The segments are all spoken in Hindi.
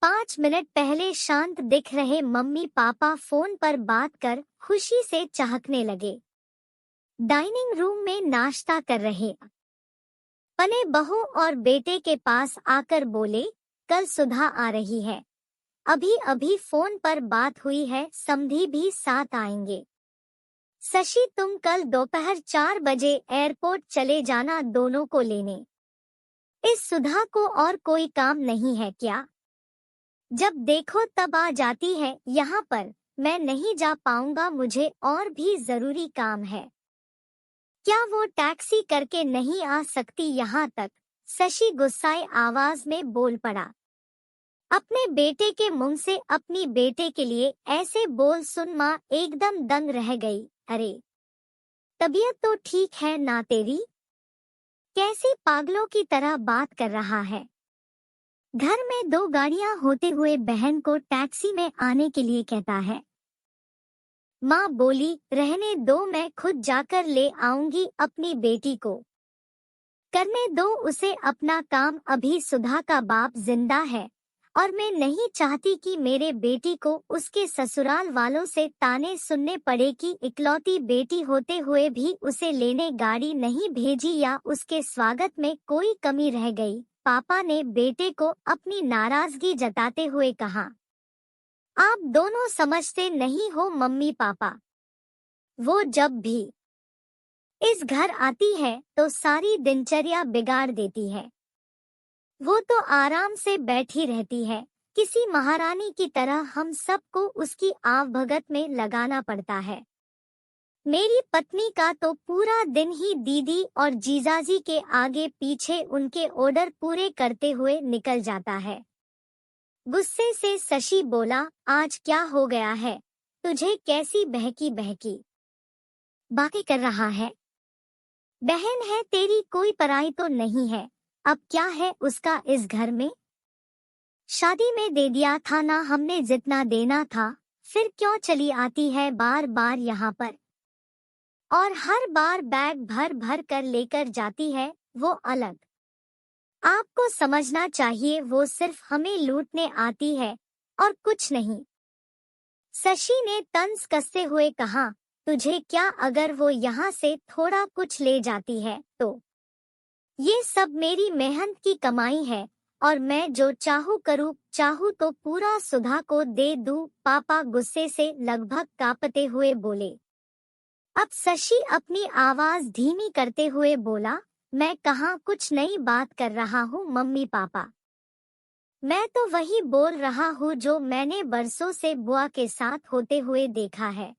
5 मिनट पहले शांत दिख रहे मम्मी पापा फोन पर बात कर खुशी से चहकने लगे। डाइनिंग रूम में नाश्ता कर रहे पने बहू और बेटे के पास आकर बोले, कल सुधा आ रही है, अभी अभी फोन पर बात हुई है, समधी भी साथ आएंगे। शशि तुम कल दोपहर 4 बजे एयरपोर्ट चले जाना दोनों को लेने। इस सुधा को और कोई काम नहीं है क्या? जब देखो तब आ जाती है यहाँ पर। मैं नहीं जा पाऊंगा, मुझे और भी जरूरी काम है। क्या वो टैक्सी करके नहीं आ सकती यहाँ तक? शशि गुस्साए आवाज में बोल पड़ा। अपने बेटे के मुंह से अपनी बेटे के लिए ऐसे बोल सुन माँ एकदम दंग रह गई। अरे तबीयत तो ठीक है ना तेरी? कैसी पागलों की तरह बात कर रहा है? घर में 2 गाड़ियां होते हुए बहन को टैक्सी में आने के लिए कहता है। माँ बोली, रहने दो, मैं खुद जाकर ले आऊंगी अपनी बेटी को। करने दो उसे अपना काम, अभी सुधा का बाप जिंदा है और मैं नहीं चाहती कि मेरे बेटी को उसके ससुराल वालों से ताने सुनने पड़े कि इकलौती बेटी होते हुए भी उसे लेने गाड़ी नहीं भेजी या उसके स्वागत में कोई कमी रह गई। पापा ने बेटे को अपनी नाराजगी जताते हुए कहा, आप दोनों समझते नहीं हो मम्मी पापा। वो जब भी इस घर आती है तो सारी दिनचर्या बिगाड़ देती है। वो तो आराम से बैठी रहती है, किसी महारानी की तरह हम सबको उसकी आवभगत में लगाना पड़ता है। मेरी पत्नी का तो पूरा दिन ही दीदी और जीजाजी के आगे पीछे उनके ऑर्डर पूरे करते हुए निकल जाता है। गुस्से से शशि बोला, आज क्या हो गया है तुझे? कैसी बहकी बहकी बातें कर रहा है? बहन है तेरी, कोई पराई तो नहीं है। अब क्या है उसका इस घर में? शादी में दे दिया था ना हमने जितना देना था, फिर क्यों चली आती है बार बार यहाँ पर? और हर बार बैग भर भर कर लेकर जाती है वो अलग। आपको समझना चाहिए वो सिर्फ हमें लूटने आती है और कुछ नहीं। शशि ने तंज कसते हुए कहा, तुझे क्या, अगर वो यहाँ से थोड़ा कुछ ले जाती है तो? ये सब मेरी मेहनत की कमाई है और मैं जो चाहूँ करूँ, चाहूँ तो पूरा सुधा को दे दूँ। पापा गुस्से से लगभग कांपते हुए बोले। अब शशि अपनी आवाज धीमी करते हुए बोला, मैं कहाँ कुछ नई बात कर रहा हूँ मम्मी पापा। मैं तो वही बोल रहा हूँ जो मैंने बरसों से बुआ के साथ होते हुए देखा है।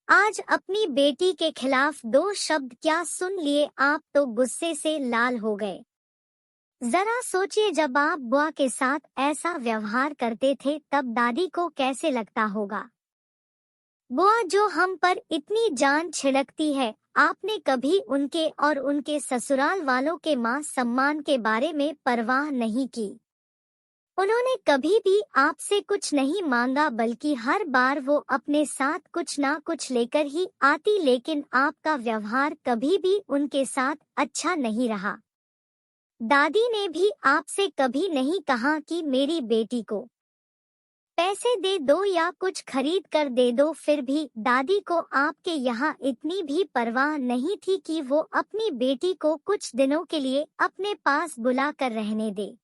आज अपनी बेटी के खिलाफ 2 शब्द क्या सुन लिए आप तो गुस्से से लाल हो गए। जरा सोचिए, जब आप बुआ के साथ ऐसा व्यवहार करते थे तब दादी को कैसे लगता होगा। बुआ जो हम पर इतनी जान छिड़कती है, आपने कभी उनके और उनके ससुराल वालों के मान सम्मान के बारे में परवाह नहीं की। उन्होंने कभी भी आपसे कुछ नहीं मांगा, बल्कि हर बार वो अपने साथ कुछ ना कुछ लेकर ही आती, लेकिन आपका व्यवहार कभी भी उनके साथ अच्छा नहीं रहा। दादी ने भी आपसे कभी नहीं कहा कि मेरी बेटी को पैसे दे दो या कुछ खरीद कर दे दो, फिर भी दादी को आपके यहाँ इतनी भी परवाह नहीं थी कि वो अपनी बेटी को कुछ दिनों के लिए अपने पास बुला कर रहने दे।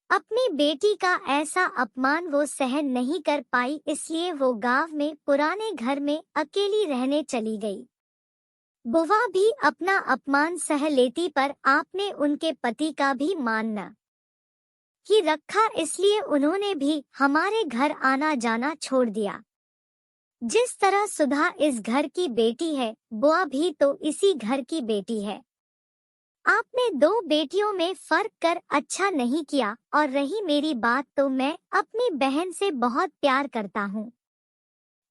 अपनी बेटी का ऐसा अपमान वो सहन नहीं कर पाई, इसलिए वो गांव में पुराने घर में अकेली रहने चली गई। बुआ भी अपना अपमान सह लेती, पर आपने उनके पति का भी मान न ही रखा, इसलिए उन्होंने भी हमारे घर आना जाना छोड़ दिया। जिस तरह सुधा इस घर की बेटी है, बुआ भी तो इसी घर की बेटी है। आपने 2 बेटियों में फर्क कर अच्छा नहीं किया, और रही मेरी बात तो मैं अपनी बहन से बहुत प्यार करता हूँ।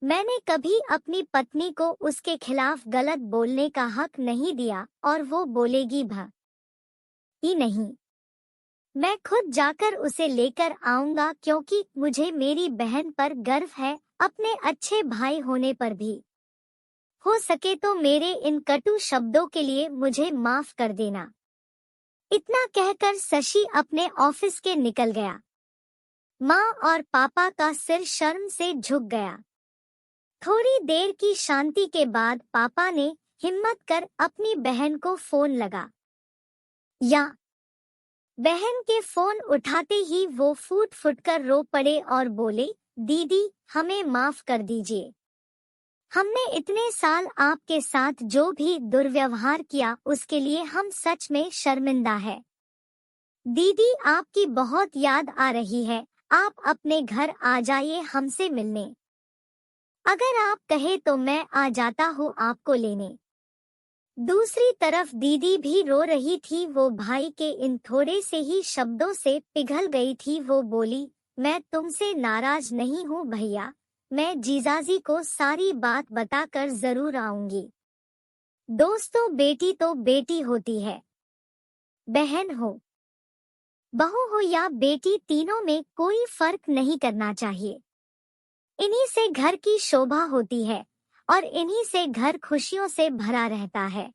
मैंने कभी अपनी पत्नी को उसके खिलाफ गलत बोलने का हक नहीं दिया और वो बोलेगी भी नहीं। मैं खुद जाकर उसे लेकर आऊंगा, क्योंकि मुझे मेरी बहन पर गर्व है, अपने अच्छे भाई होने पर भी। हो सके तो मेरे इन कटु शब्दों के लिए मुझे माफ कर देना। इतना कहकर शशि अपने ऑफिस के निकल गया। माँ और पापा का सिर शर्म से झुक गया। थोड़ी देर की शांति के बाद पापा ने हिम्मत कर अपनी बहन को फोन लगा या बहन के फोन उठाते ही वो फूट फूट कर रो पड़े और बोले, दीदी हमें माफ कर दीजिए। हमने इतने साल आपके साथ जो भी दुर्व्यवहार किया उसके लिए हम सच में शर्मिंदा है। दीदी आपकी बहुत याद आ रही है, आप अपने घर आ जाइए हमसे मिलने। अगर आप कहे तो मैं आ जाता हूँ आपको लेने। दूसरी तरफ दीदी भी रो रही थी। वो भाई के इन थोड़े से ही शब्दों से पिघल गई थी। वो बोली, मैं तुमसे नाराज नहीं हूँ भैया, मैं जीजाजी को सारी बात बताकर जरूर आऊंगी। दोस्तों, बेटी तो बेटी होती है, बहन हो, बहू हो या बेटी, तीनों में कोई फर्क नहीं करना चाहिए। इन्हीं से घर की शोभा होती है और इन्हीं से घर खुशियों से भरा रहता है।